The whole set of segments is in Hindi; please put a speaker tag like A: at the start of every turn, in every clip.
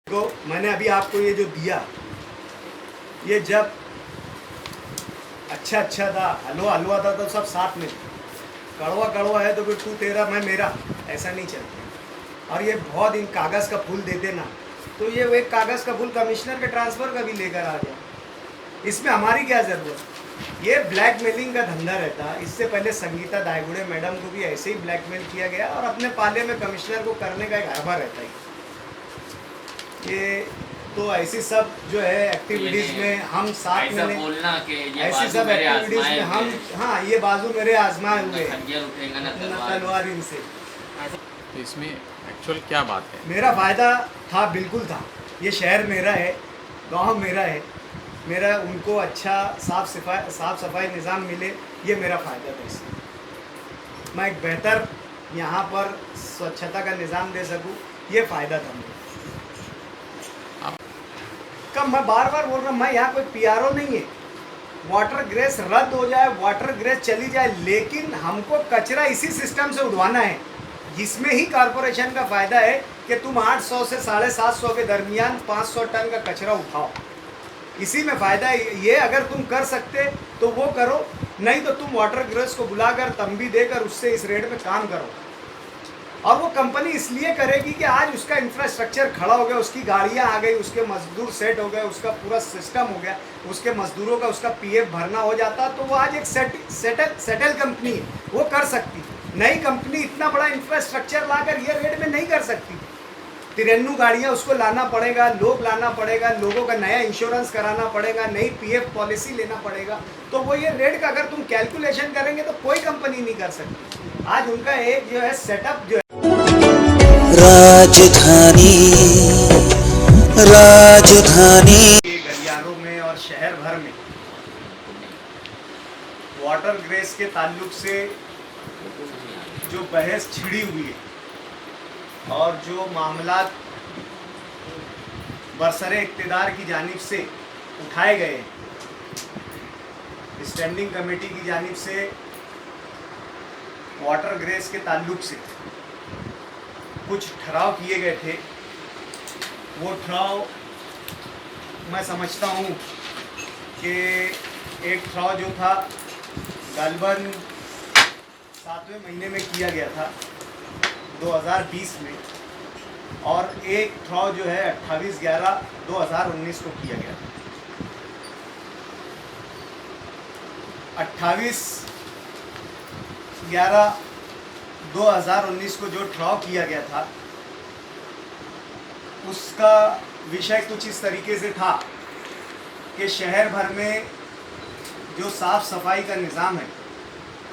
A: को मैंने अभी आपको ये जो दिया, ये जब अच्छा था, हलवा था तो सब साथ में, कड़वा है तो फिर तू तेरा मैं मेरा, ऐसा नहीं चलता। और ये बहुत इन कागज़ का फूल देते ना, तो ये एक कागज़ का फूल कमिश्नर के ट्रांसफ़र का भी लेकर आ गया। इसमें हमारी क्या ज़रूरत। ये ब्लैकमेलिंग का धंधा रहता। इससे पहले संगीता दायगुड़े मैडम को भी ऐसे ही ब्लैकमेल किया गया और अपने पाले में कमिश्नर को करने का एक हरबा रहता है। ये तो ऐसी सब जो है एक्टिविटीज़ में हम साथ में ऐसी सब एक्टिविटीज़ में हम, हाँ ये बाजू मेरे आजमाए हुए तलवार इनसे।
B: तो इसमें एक्चुअल क्या बात है?
A: मेरा फ़ायदा था, बिल्कुल था। ये शहर मेरा है, गांव मेरा है, मेरा उनको अच्छा साफ सफाई निज़ाम मिले, ये मेरा फ़ायदा था। इससे मैं एक बेहतर यहाँ पर स्वच्छता का निज़ाम दे सकूँ, ये फ़ायदा था मेरा। कब मैं बार बोल रहा हूँ, मैं यहाँ कोई पीआरओ नहीं है। वाटर ग्रेस रद्द हो जाए, वाटर ग्रेस चली जाए, लेकिन हमको कचरा इसी सिस्टम से उठवाना है जिसमें ही कॉरपोरेशन का फ़ायदा है कि तुम 800 से 750 के दरमियान 500 टन का कचरा उठाओ। इसी में फ़ायदा है। ये अगर तुम कर सकते तो वो करो, नहीं तो तुम वाटर ग्रेस को बुलाकर तंबी देकर उससे इस रेट में काम करो। और वो कंपनी इसलिए करेगी कि आज उसका इंफ्रास्ट्रक्चर खड़ा हो गया, उसकी गाड़ियां आ गई, उसके मजदूर सेट हो गए, उसका पूरा सिस्टम हो गया, उसके मजदूरों का उसका पीएफ भरना हो जाता, तो वो आज एक सेटल कंपनी है, वो कर सकती। नई कंपनी इतना बड़ा इंफ्रास्ट्रक्चर लाकर ये रेट में नहीं कर सकती। 93 गाड़ियाँ उसको लाना पड़ेगा, लोग लाना पड़ेगा, लोगों का नया इंश्योरेंस कराना पड़ेगा, नई पीएफ पॉलिसी लेना पड़ेगा। तो वो ये रेट का अगर तुम कैलकुलेशन करेंगे तो कोई कंपनी नहीं कर सकती। आज उनका एक जो है सेटअप जो है
C: राजधानी
A: गलियारों में और शहर भर में वाटर ग्रेस के ताल्लुक से जो बहस छिड़ी हुई है और जो मामला बरसरे इक़्तिदार की जानिब से उठाए गए, स्टैंडिंग कमेटी की जानिब से वाटर ग्रेस के ताल्लुक से कुछ ठहराव किए गए थे। वो ठहराव मैं समझता हूँ कि एक ठहराव जो था गालिबन 7वें महीने में किया गया था 2020 में, और एक ठहराव जो है 28/11/2019 को किया गया था। 28/11/2019 को जो ठहराव किया गया था उसका विषय कुछ इस तरीके से था कि शहर भर में जो साफ़ सफाई का निज़ाम है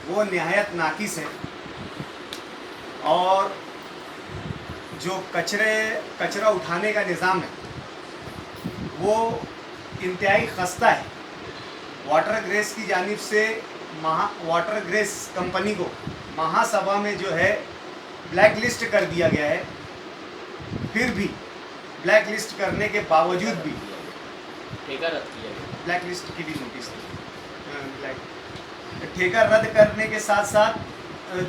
A: वो निहायत नाकिस है, और जो कचरा उठाने का निज़ाम है वो इंतहाई खस्ता है। वाटर ग्रेस की जानिब से वाटर ग्रेस कंपनी को महासभा में जो है ब्लैक लिस्ट कर दिया गया है। फिर भी ब्लैक लिस्ट करने के बावजूद भी
B: ठेका रद्द किया गया।
A: ब्लैक लिस्ट की भी नोटिस ठेका रद्द करने के साथ साथ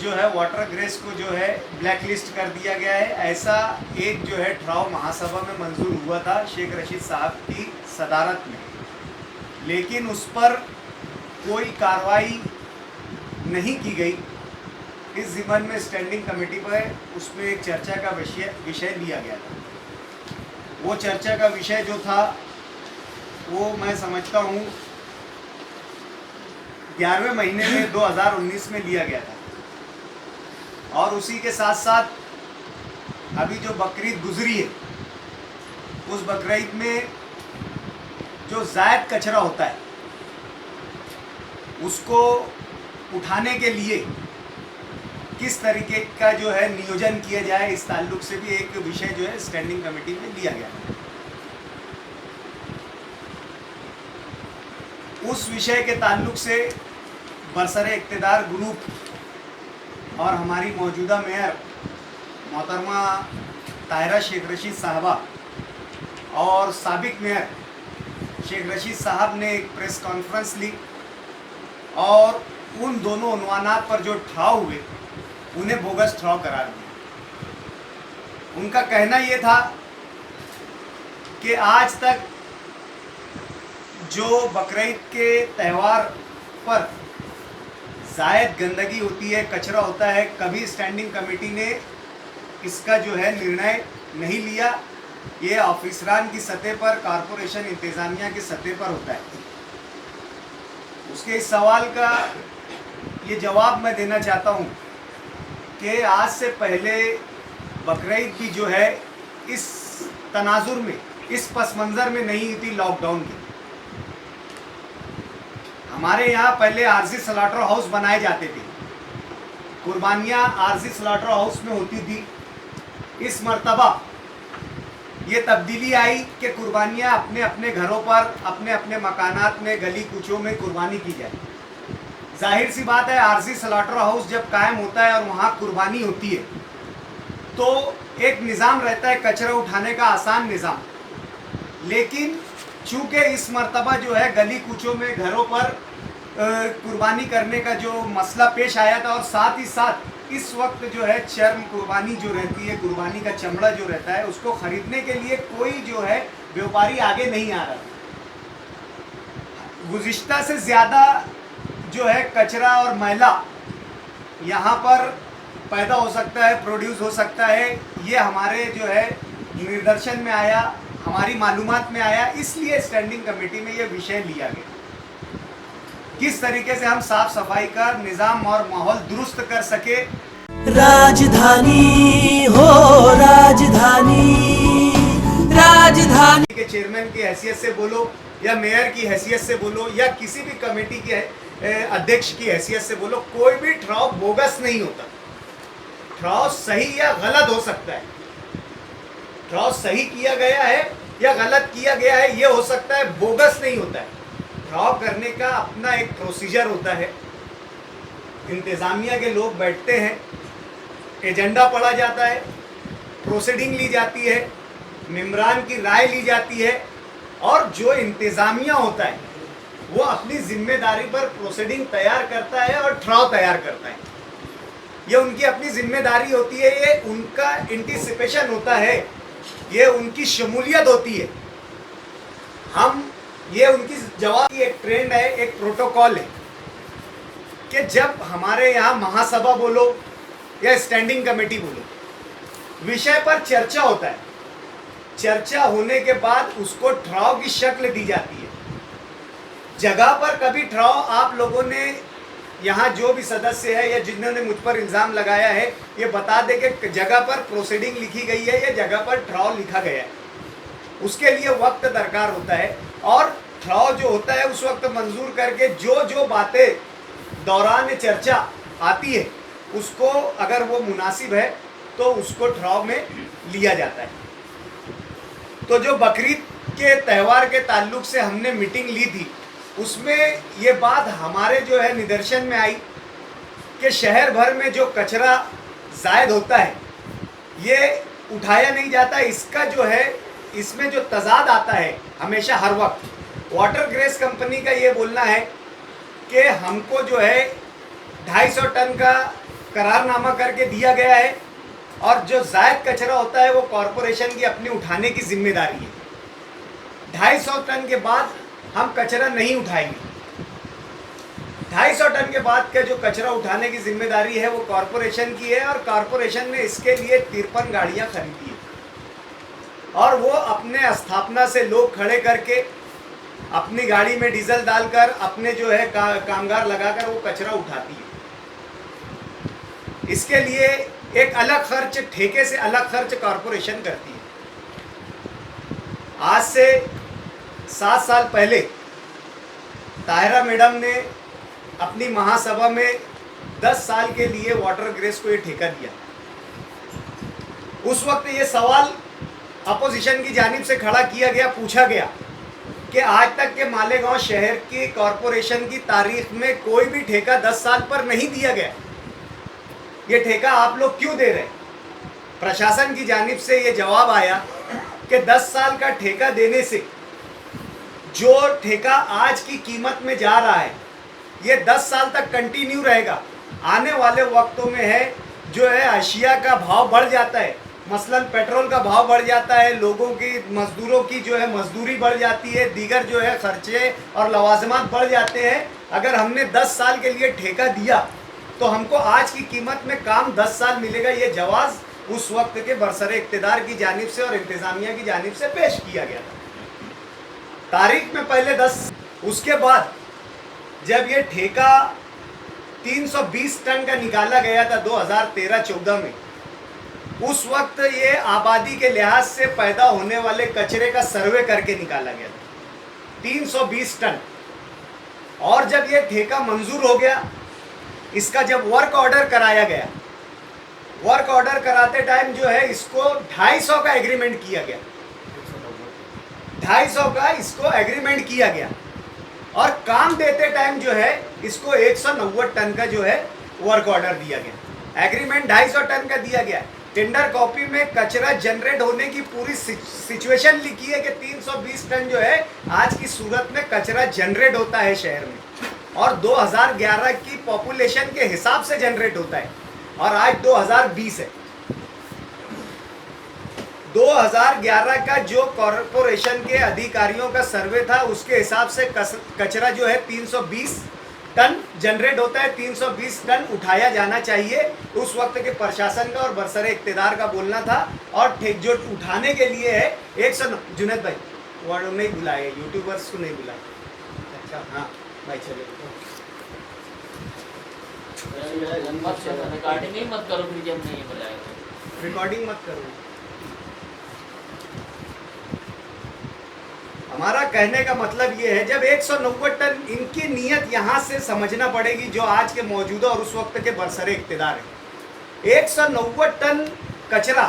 A: जो है वाटर ग्रेस को जो है ब्लैक लिस्ट कर दिया गया है। ऐसा एक जो है ठहराव महासभा में मंजूर हुआ था शेख रशीद साहब की सदारत में, लेकिन उस पर कोई कार्रवाई नहीं की गई। इस ज़िम्मन में स्टैंडिंग कमेटी पर उसमें एक चर्चा का विषय लिया गया था। वो चर्चा का विषय जो था वो मैं समझता हूँ 11वें महीने में 2019 में लिया गया था, और उसी के साथ साथ अभी जो बकरीद गुजरी है उस बकरीद में जो ज़ायद कचरा होता है उसको उठाने के लिए किस तरीके का जो है नियोजन किया जाए, इस ताल्लुक से भी एक विषय जो है स्टैंडिंग कमेटी में लिया गया। उस विषय के ताल्लुक से बरसरे इक़्तिदार ग्रुप और हमारी मौजूदा मेयर मोहतरमा ताहिरा शेख रशीद साहबा और साबिक मेयर शेख रशीद साहब ने एक प्रेस कॉन्फ्रेंस ली और उन दोनों उन्वानात पर जो ठहराव हुए उन्हें बोगस ठहराव करार दिया। उनका कहना ये था कि आज तक जो बकरीद के त्यौहार पर ज़ायद गंदगी होती है, कचरा होता है, कभी स्टैंडिंग कमेटी ने इसका जो है निर्णय नहीं लिया। ये ऑफिसरान की सतह पर, कॉरपोरेशन इंतज़ामिया की सतह पर होता है। उसके इस सवाल का ये जवाब मैं देना चाहता हूँ कि आज से पहले बकरीद भी जो है इस तनाजुर में, इस पस मंज़र में नहीं हुई थी लॉकडाउन की। हमारे यहाँ पहले आरजी स्लॉटर हाउस बनाए जाते थे, कुर्बानियाँ आरजी स्लॉटर हाउस में होती थी। इस मर्तबा ये तब्दीली आई कि कुर्बानियाँ अपने अपने घरों पर, अपने अपने मकानात में, गली कूचों में कुर्बानी की जाए। जाहिर सी बात है, आरजी स्लॉटर हाउस जब कायम होता है और वहाँ कुर्बानी होती है तो एक निज़ाम रहता है कचरा उठाने का, आसान निज़ाम। लेकिन चूँकि इस मर्तबा जो है गली कूचों में, घरों पर कुर्बानी करने का जो मसला पेश आया था, और साथ ही साथ इस वक्त जो है चर्म कुर्बानी जो रहती है, कुर्बानी का चमड़ा जो रहता है, उसको ख़रीदने के लिए कोई जो है व्यापारी आगे नहीं आ रहा। गुज़िश्ता से ज़्यादा जो है कचरा और मैला यहाँ पर पैदा हो सकता है, प्रोड्यूस हो सकता है। ये हमारे जो है निर्देशन में आया, हमारी मालूमात में आया, इसलिए स्टैंडिंग कमेटी में ये विषय लिया गया किस तरीके से हम साफ सफाई का निज़ाम और माहौल दुरुस्त कर सके।
C: राजधानी हो राजधानी, राजधानी
A: के चेयरमैन की हैसियत से बोलो या मेयर की हैसियत से बोलो या किसी भी कमेटी के अध्यक्ष की हैसियत से बोलो, कोई भी ठहराव बोगस नहीं होता। ठहराव सही या गलत हो सकता है, ठहराव सही किया गया है या गलत किया गया है ये हो सकता है, बोगस नहीं होता है। ठहराव करने का अपना एक प्रोसीजर होता है। इंतज़ामिया के लोग बैठते हैं, एजेंडा पढ़ा जाता है, प्रोसीडिंग ली जाती है, मेंबरान की राय ली जाती है, और जो इंतज़ामिया होता है वो अपनी जिम्मेदारी पर प्रोसीडिंग तैयार करता है और ठहराव तैयार करता है। ये उनकी अपनी जिम्मेदारी होती है, ये उनका एंटीसिपेशन होता है, ये उनकी शमूलियत होती है। हम ये उनकी जवाब की एक ट्रेंड है, एक प्रोटोकॉल है कि जब हमारे यहाँ महासभा बोलो या स्टैंडिंग कमेटी बोलो, विषय पर चर्चा होता है। चर्चा होने के बाद उसको ठहराव की शक्ल दी जाती है। जगह पर कभी ठहराव आप लोगों ने, यहाँ जो भी सदस्य है या जिन्होंने मुझ पर इल्ज़ाम लगाया है, ये बता दे कि जगह पर प्रोसीडिंग लिखी गई है या जगह पर ठहराव लिखा गया है। उसके लिए वक्त दरकार होता है, और ठहराव जो होता है उस वक्त मंजूर करके जो जो बातें दौरान चर्चा आती है उसको अगर वो मुनासिब है तो उसको ठहराव में लिया जाता है। तो जो बकरीद के त्यौहार के ताल्लुक से हमने मीटिंग ली थी, उसमें ये बात हमारे जो है निदर्शन में आई कि शहर भर में जो कचरा ज़ायद होता है ये उठाया नहीं जाता। इसका जो है, इसमें जो तजाद आता है हमेशा हर वक्त, वाटर ग्रेस कंपनी का ये बोलना है कि हमको जो है 250 टन का करारनामा करके दिया गया है, और जो ज़ायद कचरा होता है वो कॉरपोरेशन की अपनी उठाने की जिम्मेदारी है। 250 टन के बाद हम कचरा नहीं उठाएंगे। 250 टन के बाद का जो कचरा उठाने की जिम्मेदारी है वो कॉरपोरेशन की है, और कॉरपोरेशन ने इसके लिए 53 गाड़ियाँ खरीदी है, और वो अपने स्थापना से लोग खड़े करके अपनी गाड़ी में डीजल डालकर अपने जो है कामगार लगाकर वो कचरा उठाती है। इसके लिए एक अलग खर्च, ठेके से अलग खर्च कॉरपोरेशन करती है। आज से 7 साल पहले ताहिरा मैडम ने अपनी महासभा में 10 साल के लिए वाटर ग्रेस को ये ठेका दिया। उस वक्त ये सवाल अपोजिशन की जानिब से खड़ा किया गया, पूछा गया कि आज तक के मालेगांव शहर की कॉरपोरेशन की तारीख में कोई भी ठेका 10 साल पर नहीं दिया गया, ये ठेका आप लोग क्यों दे रहे हैं? प्रशासन की जानिब से ये जवाब आया कि 10 साल का ठेका देने से जो ठेका आज की कीमत में जा रहा है ये 10 साल तक कंटिन्यू रहेगा। आने वाले वक्तों में है जो है अशिया का भाव बढ़ जाता है मसलन पेट्रोल का भाव बढ़ जाता है, लोगों की मजदूरों की जो है मजदूरी बढ़ जाती है, दीगर जो है खर्चे और लवाजमात बढ़ जाते हैं। अगर हमने 10 साल के लिए ठेका दिया तो हमको आज की कीमत में काम 10 साल मिलेगा। ये जवाज़ उस वक्त के बरसरे इक़्तिदार की जानिब से और इंतज़ामिया की जानिब से पेश किया गया था। तारीख में पहले 10, उसके बाद जब ये ठेका 320 टन का निकाला गया था 2013-14 में, उस वक्त ये आबादी के लिहाज से पैदा होने वाले कचरे का सर्वे करके निकाला गया था 320 टन। और जब ये ठेका मंजूर हो गया, इसका जब वर्क ऑर्डर कराया गया, वर्क ऑर्डर कराते टाइम जो है इसको 250 का एग्रीमेंट किया गया, 250 का इसको एग्रीमेंट किया गया। और काम देते टाइम जो है इसको 190 टन का जो है वर्क ऑर्डर दिया गया। एग्रीमेंट 250 टन का दिया गया। टेंडर कॉपी में कचरा जनरेट होने की पूरी सिचुएशन लिखी है कि 320 टन जो है आज की सूरत में कचरा जनरेट होता है शहर में, और 2011 की पॉपुलेशन के हिसाब से जनरेट होता है। और आज 2020 है। 2011 का जो कॉरपोरेशन के अधिकारियों का सर्वे था उसके हिसाब से कचरा जो है 320 टन जनरेट होता है। 320 टन उठाया जाना चाहिए। उस वक्त के प्रशासन का और बरसरे इक़्तिदार का बोलना था। और जो उठाने के लिए है 100। जुनैद भाई वर्ड नहीं बुलाए, यूट्यूबर्स को नहीं बुलाए। अच्छा हाँ भाई चले,
B: रिकॉर्डिंग ही मत करो फिर जब नहीं बुलाएगा।
A: रिकॉर्डिंग मत करो। हमारा कहने का मतलब ये है, जब 190 टन, इनकी नीयत यहाँ से समझना पड़ेगी जो आज के मौजूदा और उस वक्त के बरसरे इक़्तिदार हैं। 190 टन कचरा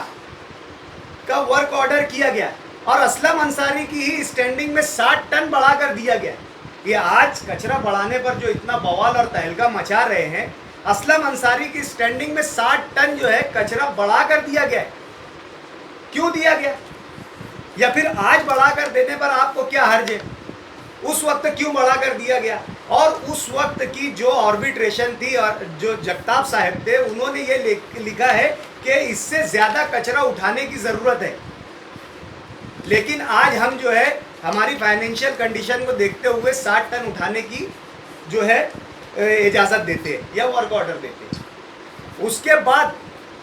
A: का वर्क ऑर्डर किया गया और असलम अंसारी की ही स्टैंडिंग में 60 टन बढ़ा कर दिया गया। ये आज कचरा बढ़ाने पर जो इतना बवाल और तहलका मचा रहे हैं, असलम अंसारी की स्टैंडिंग में 60 टन जो है कचरा बढ़ा कर दिया गया। क्यों दिया गया, या फिर आज बढ़ाकर देने पर आपको क्या हर्ज है? उस वक्त क्यों बढ़ाकर दिया गया? और उस वक्त की जो आर्बिट्रेशन थी और जो जगताप साहब थे, उन्होंने ये लिखा है कि इससे ज़्यादा कचरा उठाने की ज़रूरत है। लेकिन आज हम जो है हमारी फाइनेंशियल कंडीशन को देखते हुए 60 टन उठाने की जो है इजाज़त देते हैं या वर्क ऑर्डर देते हैं। उसके बाद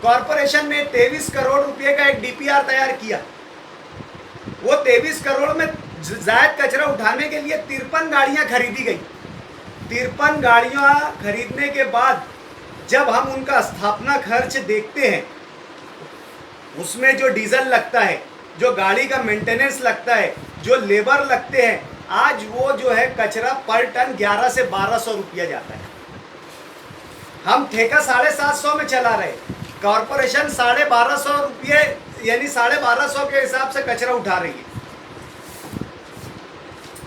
A: कॉरपोरेशन ने 23 करोड़ रुपए का एक डीपीआर तैयार किया। वो 23 करोड़ में जायद कचरा उठाने के लिए 53 गाड़ियां खरीदी गई। 53 गाड़ियां खरीदने के बाद जब हम उनका स्थापना खर्च देखते हैं, उसमें जो डीजल लगता है, जो गाड़ी का मेंटेनेंस लगता है, जो लेबर लगते हैं, आज वो जो है कचरा पर टन 1100 से 1200 रुपया जाता है। हम ठेका 750 में चला रहे, कॉरपोरेशन 1250 रुपये यानी 1250 के हिसाब से कचरा उठा रही है।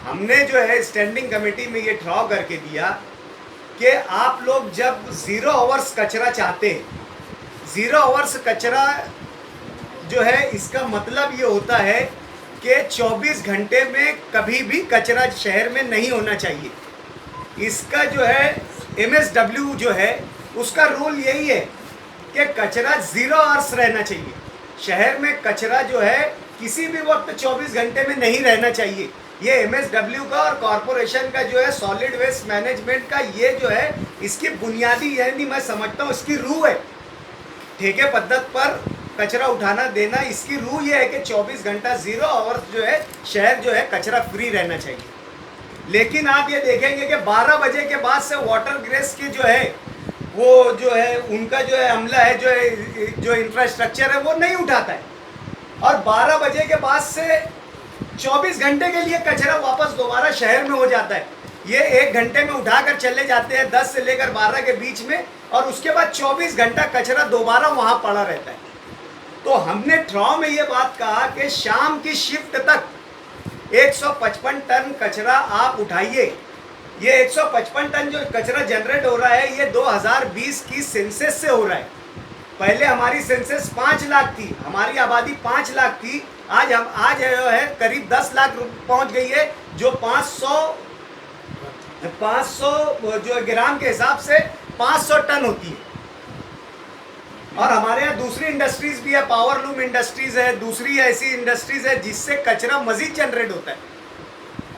A: हमने जो है स्टैंडिंग कमेटी में ये ठहराव करके दिया कि आप लोग जब 0 आवर्स कचरा चाहते हैं, 0 आवर्स कचरा जो है इसका मतलब ये होता है कि 24 घंटे में कभी भी कचरा शहर में नहीं होना चाहिए। इसका जो है MSW जो है उसका रूल यही है कि कचरा 0 आवर्स रहना चाहिए। शहर में कचरा जो है किसी भी वक्त 24 घंटे में नहीं रहना चाहिए। ये MSW का और कॉरपोरेशन का जो है सॉलिड वेस्ट मैनेजमेंट का ये जो है इसकी बुनियादी, यानी मैं समझता हूँ इसकी रूह है। ठेके पद्धत पर कचरा उठाना देना, इसकी रूह ये है कि 24 घंटा 0 आवर्स जो है शहर जो है कचरा फ्री रहना चाहिए। लेकिन आप ये देखेंगे कि 12 बजे के बाद से वाटर ग्रेस की जो है वो जो है उनका जो है अमला है, जो इंफ्रास्ट्रक्चर है वो नहीं उठाता है। और 12 बजे के बाद से 24 घंटे के लिए कचरा वापस दोबारा शहर में हो जाता है। ये 1 घंटे में उठाकर चले जाते हैं 10 से लेकर 12 के बीच में, और उसके बाद 24 घंटा कचरा दोबारा वहाँ पड़ा रहता है। तो हमने ठहराव में ये बात कहा कि शाम की शिफ्ट तक 155 टन कचरा आप उठाइए। ये 155 टन जो कचरा जनरेट हो रहा है ये 2020 की सेंसस से हो रहा है। पहले हमारी सेंसस 5 लाख थी, हमारी आबादी 5 लाख थी। आज जो है करीब 10 लाख पहुंच गई है, जो 500 जो ग्राम के हिसाब से 500 टन होती है। और हमारे यहाँ दूसरी इंडस्ट्रीज भी है, पावर लूम इंडस्ट्रीज है, दूसरी ऐसी इंडस्ट्रीज है जिससे कचरा मजीद जनरेट होता है।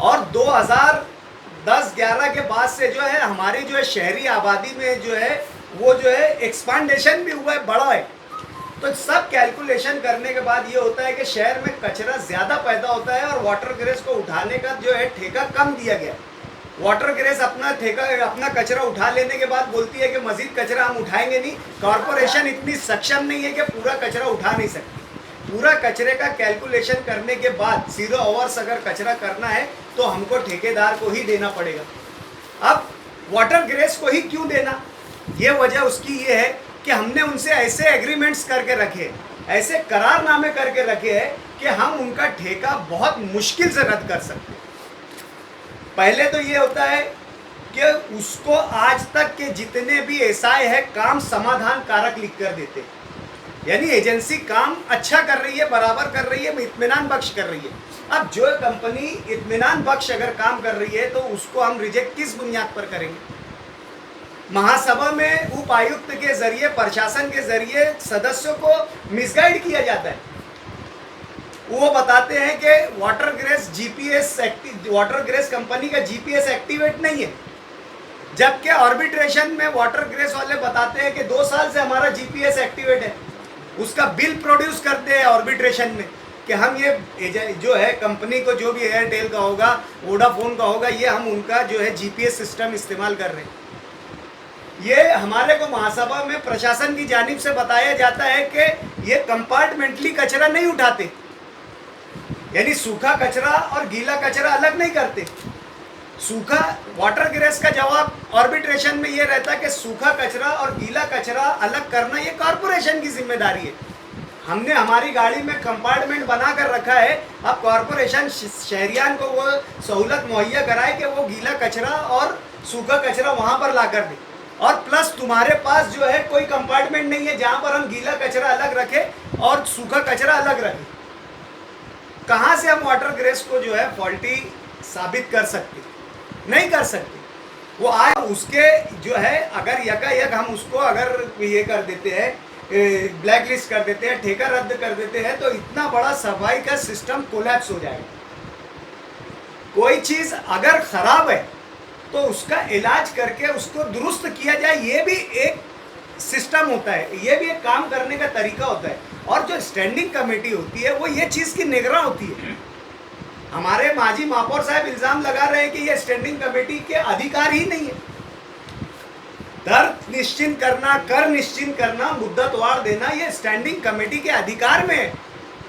A: और 2010-11 के बाद से जो है हमारी जो है शहरी आबादी में जो है वो जो है एक्सपांडेशन भी हुआ है, बढ़ा है। तो सब कैलकुलेशन करने के बाद ये होता है कि शहर में कचरा ज़्यादा पैदा होता है और वाटर ग्रेस को उठाने का जो है ठेका कम दिया गया। वाटर ग्रेस अपना कचरा उठा लेने के बाद बोलती है कि मजीद कचरा हम उठाएंगे नहीं। कॉरपोरेशन इतनी सक्षम नहीं है कि पूरा कचरा उठा नहीं सकती। पूरा कचरे का कैलकुलेशन करने के बाद 0 आवर्स अगर कचरा करना है तो हमको ठेकेदार को ही देना पड़ेगा। अब वाटर ग्रेस को ही क्यों देना, ये वजह उसकी ये है कि हमने उनसे ऐसे एग्रीमेंट्स करके रखे, ऐसे करारनामे करके रखे हैं कि हम उनका ठेका बहुत मुश्किल से रद्द कर सकते हैं। पहले तो ये होता है कि उसको आज तक के जितने भी एसआई है काम समाधान कारक लिख कर देते हैं, यानी एजेंसी काम अच्छा कर रही है, बराबर कर रही है, इत्मीनान बख्श कर रही है। अब जो कंपनी इत्मीनान बख्श अगर काम कर रही है तो उसको हम रिजेक्ट किस बुनियाद पर करेंगे? महासभा में उपायुक्त के जरिए, प्रशासन के जरिए सदस्यों को मिसगाइड किया जाता है। वो बताते हैं कि वाटर ग्रेस कंपनी का जीपीएस एक्टिवेट नहीं है, जबकि आर्बिट्रेशन में वाटर ग्रेस वाले बताते हैं कि 2 साल से हमारा जीपीएस एक्टिवेट है। उसका बिल प्रोड्यूस करते हैं आर्बिट्रेशन में कि हम ये जो है कंपनी को, जो भी एयरटेल का होगा, वोडाफोन का होगा, ये हम उनका जो है जीपीएस सिस्टम इस्तेमाल कर रहे हैं। ये हमारे को महासभा में प्रशासन की जानिब से बताया जाता है कि ये कंपार्टमेंटली कचरा नहीं उठाते, यानी सूखा कचरा और गीला कचरा अलग नहीं करते। सूखा वाटर ग्रेस का जवाब आर्बिट्रेशन में ये रहता है कि सूखा कचरा और गीला कचरा अलग करना ये कॉरपोरेशन की जिम्मेदारी है। हमने हमारी गाड़ी में कंपार्टमेंट बना कर रखा है। अब कॉरपोरेशन शहरियान को वो सहूलत मुहैया कराए कि वो गीला कचरा और सूखा कचरा वहाँ पर ला कर दे, और प्लस तुम्हारे पास जो है कोई कंपार्टमेंट नहीं है जहाँ पर हम गीला कचरा अलग रखें और सूखा कचरा अलग रखें। कहाँ से हम वाटर ग्रेस को जो है फॉल्टी साबित कर सकते? नहीं कर सकते। वो आए उसके जो है अगर यकायक हम उसको अगर ये कर देते हैं, ब्लैक लिस्ट कर देते हैं, ठेका रद्द कर देते हैं, तो इतना बड़ा सफाई का सिस्टम कोलैप्स हो जाएगा। कोई चीज़ अगर खराब है तो उसका इलाज करके उसको दुरुस्त किया जाए, ये भी एक सिस्टम होता है, ये भी एक काम करने का तरीका होता है। और जो स्टैंडिंग कमेटी होती है वो ये चीज़ की निगरान होती है। हमारे माजी महापौर साहब इल्ज़ाम लगा रहे हैं कि ये स्टैंडिंग कमेटी के अधिकार ही नहीं है। दर निश्चित करना, कर निश्चित करना, मुद्दतवार देना, ये स्टैंडिंग कमेटी के अधिकार में है।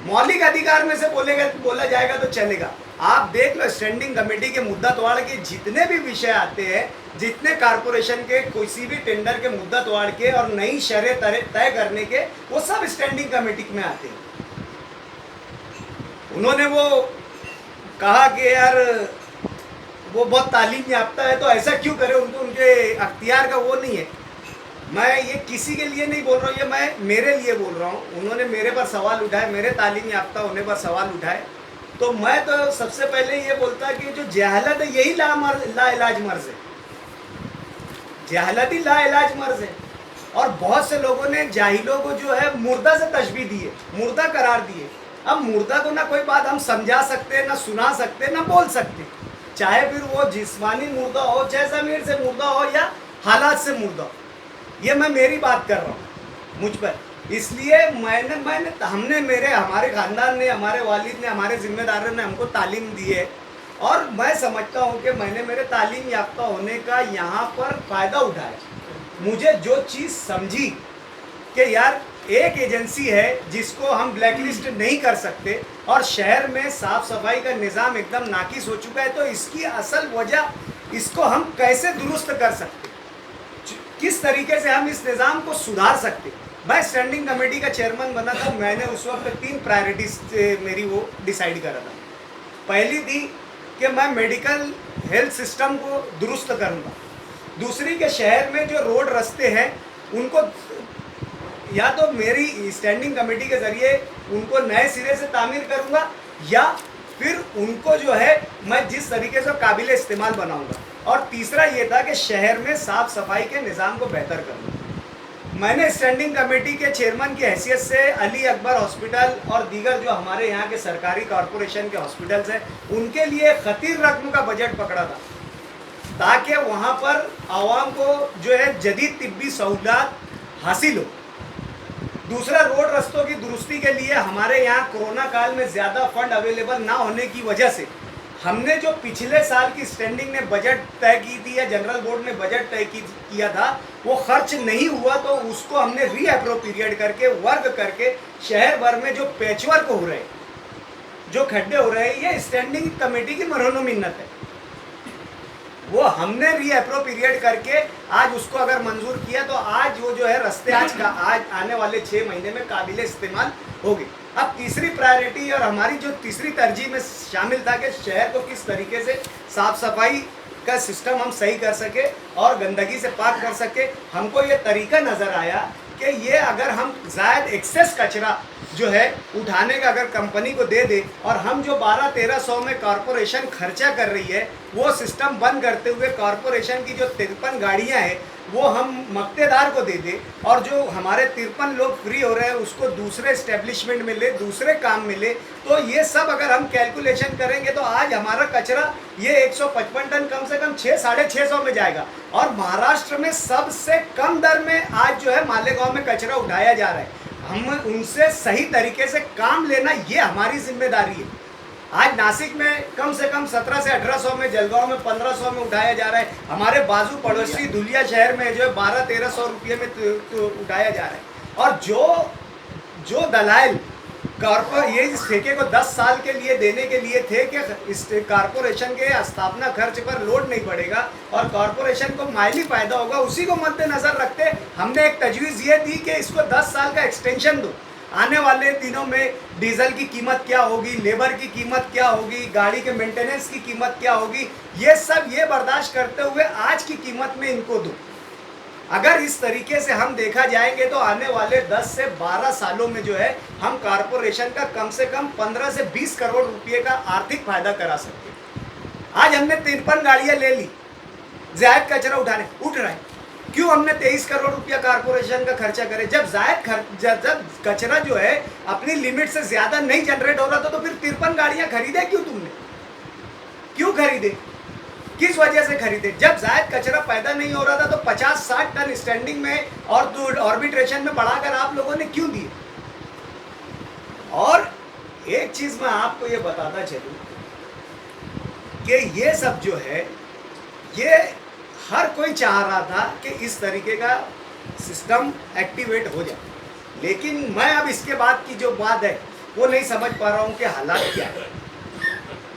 A: मौलिक अधिकार में से बोला जाएगा तो चलेगा। आप देख लो स्टैंडिंग कमेटी के मुद्दतवार के जितने भी विषय आते हैं, जितने कारपोरेशन के किसी भी टेंडर के मुद्दतवार के और नई शर्तें तय करने के, वो सब स्टैंडिंग कमेटी में आते हैं। उन्होंने वो कहा कि यार वो बहुत तालीम याफ्ता है तो ऐसा क्यों करे, उनको उनके अख्तियार का वो नहीं है। मैं ये किसी के लिए नहीं बोल रहा हूँ, ये मैं मेरे लिए बोल रहा हूँ। उन्होंने मेरे पर सवाल उठाए, मेरे तालीम याफ्ता होने पर सवाल उठाए, तो मैं तो सबसे पहले ये बोलता कि जो जहालत है यही लाइलाज मर्ज है। जहालत ही लाइलाज मर्ज है। और बहुत से लोगों ने जाहिलों को जो है मुर्दा से तशबीह दी है, मुर्दा करार दिए। अब मुर्दा को ना कोई बात हम समझा सकते, ना सुना सकते, ना बोल सकते, चाहे फिर वो जिस्मानी मुर्दा हो, चाहे ज़मीर से मुर्दा हो या हालात से मुर्दा हो। ये मैं मेरी बात कर रहा हूँ मुझ पर। इसलिए हमारे ख़ानदान ने, हमारे वालिद ने, हमारे ज़िम्मेदारों ने हमको तालीम दी है, और मैं समझता हूँ कि मैंने मेरे तालीम याफ्ता होने का यहाँ पर फ़ायदा उठाया। मुझे जो चीज़ समझी कि यार एक एजेंसी है जिसको हम ब्लैकलिस्ट नहीं कर सकते और शहर में साफ़ सफाई का निज़ाम एकदम नाकिस हो चुका है, तो इसकी असल वजह, इसको हम कैसे दुरुस्त कर सकते, किस तरीके से हम इस निज़ाम को सुधार सकते। मैं स्टैंडिंग कमेटी का चेयरमैन बना था, मैंने उस वक्त 3 प्रायोरिटीज मेरी वो डिसाइड करा था। पहली थी कि मैं मेडिकल हेल्थ सिस्टम को दुरुस्त करूँगा। दूसरी के शहर में जो रोड रास्ते हैं उनको या तो मेरी स्टैंडिंग कमेटी के ज़रिए उनको नए सिरे से तामीर करूँगा, या फिर उनको जो है मैं जिस तरीके से काबिल इस्तेमाल बनाऊँगा। और तीसरा ये था कि शहर में साफ़ सफाई के निज़ाम को बेहतर करूँगा। मैंने स्टैंडिंग कमेटी के चेयरमैन की हैसियत से अली अकबर हॉस्पिटल और दीगर जो हमारे यहाँ के सरकारी कॉरपोरेशन के हॉस्पिटल्स हैं उनके लिए खतीर रकम का बजट पकड़ा था, ताकि वहाँ पर आवाम को जो है जदीद तिब्बी सहूलत हासिल हो। दूसरा, रोड रस्तों की दुरुस्ती के लिए हमारे यहाँ कोरोना काल में ज़्यादा फंड अवेलेबल ना होने की वजह से हमने जो पिछले साल की स्टैंडिंग ने बजट तय की थी या जनरल बोर्ड ने बजट तय किया था वो खर्च नहीं हुआ, तो उसको हमने रीअप्रोप्रिएट करके वर्ग करके शहर भर में जो पैचवर्क हो रहे हैं, जो खड्डे हो रहे हैं, ये स्टैंडिंग कमेटी की मरहून मिन्नत है। वो हमने रीअप्रोप्रिएट करके आज उसको अगर मंजूर किया तो आज वो जो है रास्ते आज आने वाले 6 महीने में काबिल इस्तेमाल होगी। अब तीसरी प्रायोरिटी और हमारी जो तीसरी तरजीह में शामिल था कि शहर को किस तरीके से साफ सफाई का सिस्टम हम सही कर सके और गंदगी से पाक कर सके। हमको ये तरीका नज़र आया कि ये अगर हम ज़ायद एक्सेस कचरा जो है उठाने का अगर कंपनी को दे दे और हम जो 1200-1300 में कॉरपोरेशन खर्चा कर रही है वो सिस्टम बंद करते हुए कॉरपोरेशन की जो 53 गाड़ियां हैं वो हम मक्तेदार को दे दे और जो हमारे 53 लोग फ्री हो रहे हैं उसको दूसरे एस्टेब्लिशमेंट मिले, दूसरे काम मिले, तो ये सब अगर हम कैलकुलेशन करेंगे तो आज हमारा कचरा ये 155 टन कम से कम 600-650 में जाएगा। और महाराष्ट्र में सबसे कम दर में आज जो है मालेगांव में कचरा उठाया जा रहा है। हम उनसे सही तरीके से काम लेना ये हमारी जिम्मेदारी है। आज नासिक में कम से कम 1700 से 1800 में, जलगांव में 1500 में उठाया जा रहा है। हमारे बाजू पड़ोसी धुलिया शहर में जो है 1200-1300 रुपये में तो उठाया जा रहा है। और जो दलाल ये इस ठेके को 10 साल के लिए देने के लिए थे कि इस कारपोरेशन के स्थापना खर्च पर लोड नहीं पड़ेगा और कॉरपोरेशन को माली फायदा होगा, उसी को मद्देनजर रखते हमने एक तजवीज़ ये दी कि इसको 10 साल का एक्सटेंशन दो। आने वाले दिनों में डीजल की कीमत क्या होगी, लेबर की कीमत क्या होगी, गाड़ी के मेंटेनेंस की कीमत क्या होगी, ये सब ये बर्दाश्त करते हुए आज की कीमत में इनको दो। अगर इस तरीके से हम देखा जाएंगे तो आने वाले 10 से 12 सालों में जो है हम कॉरपोरेशन का कम से कम 15 से 20 करोड़ रुपए का आर्थिक फायदा करा सकते हैं। आज हमने 53 गाड़ियां ले ली, जायद कचरा उठ रहा है। क्यों हमने 23 करोड़ रुपया कॉरपोरेशन का खर्चा करे? जब कचरा जो है अपनी लिमिट से ज्यादा नहीं जनरेट हो रहा था तो फिर 53 गाड़ियां खरीदे क्यों तुमने? क्यों खरीदे? किस वजह से खरीदे? जब जायद कचरा पैदा नहीं हो रहा था तो 50-60 टन स्टैंडिंग में और ऑर्बिट्रेशन में बढ़ाकर आप लोगों ने क्यों दिए? और एक चीज मैं आपको ये बताता चलूं कि ये सब जो है ये हर कोई चाह रहा था कि इस तरीके का सिस्टम एक्टिवेट हो जाए, लेकिन मैं अब इसके बाद की जो बात है वो नहीं समझ पा रहा हूँ कि हालात क्या है।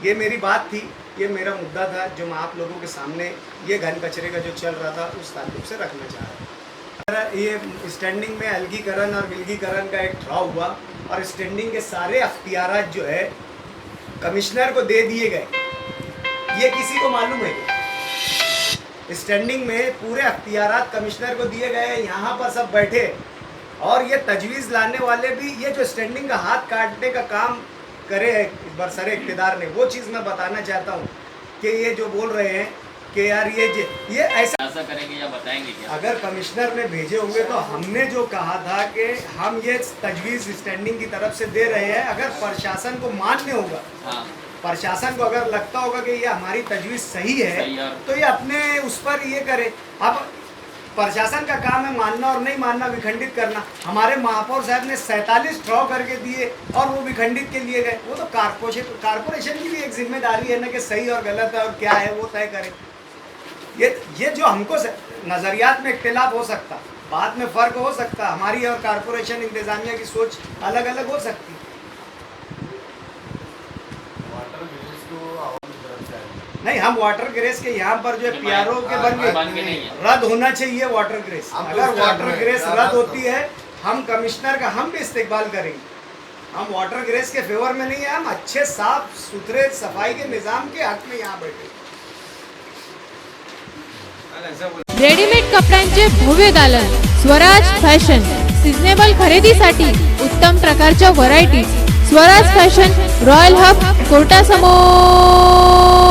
A: ये मेरी बात थी, ये मेरा मुद्दा था जो मैं आप लोगों के सामने ये घन कचरे का जो चल रहा था उस ताल्लुक से रखना चाह रहा था। ये स्टैंडिंग में अलगीकरण और विलगीकरण का एक ठहराव हुआ और स्टैंडिंग के सारे अख्तियारात जो है कमिश्नर को दे दिए गए। ये किसी को मालूम है? स्टैंडिंग में पूरे अख्तियारात कमिश्नर को दिए गए, यहाँ पर सब बैठे और ये तजवीज़ लाने वाले भी, ये जो स्टैंडिंग का हाथ काटने का काम करे बरसरे इक़्तिदार ने, वो चीज़ मैं बताना चाहता हूँ कि ये जो बोल रहे हैं कि यार ये ऐसा
B: करेंगे या बताएंगे क्या?
A: अगर कमिश्नर ने भेजे होंगे तो हमने जो कहा था कि हम ये तजवीज़ स्टैंडिंग की तरफ से दे रहे हैं, अगर प्रशासन को मान्य होगा,
B: हाँ,
A: प्रशासन को अगर लगता होगा कि ये हमारी तजवीज़ सही है तो ये अपने उस पर ये करे। अब प्रशासन का काम है मानना और नहीं मानना, विखंडित करना। हमारे महापौर साहब ने 47 ड्रॉ करके दिए और वो विखंडित के लिए गए। वो तो कारपोरेशन की भी एक जिम्मेदारी है ना कि सही और गलत है और क्या है वो तय करे। ये जो हमको नज़रियात में इख्तिलाफ हो सकता, बात में फ़र्क हो सकता, हमारी और कारपोरेशन इंतज़ामिया की सोच अलग अलग हो सकती। नहीं, हम वाटर ग्रेस के यहाँ पर जो है पीआरओ के बन गए, रद्द होना चाहिए वाटर ग्रेस। अगर वाटर ग्रेस रद्द होती है हम कमिश्नर का हम भी इस्तेकबाल करेंगे। हम वाटर ग्रेस के फेवर में नहीं है, हम अच्छे साफ सुथरे सफाई के निज़ाम के हक में यहाँ बैठे।
D: रेडीमेड कपड्यांचे भव्य दालन, स्वराज फॅशन। सिजनेबल खरेदीसाठी उत्तम प्रकारच्या variety, Swaraj fashion, royal hub, कोर्टासमोर।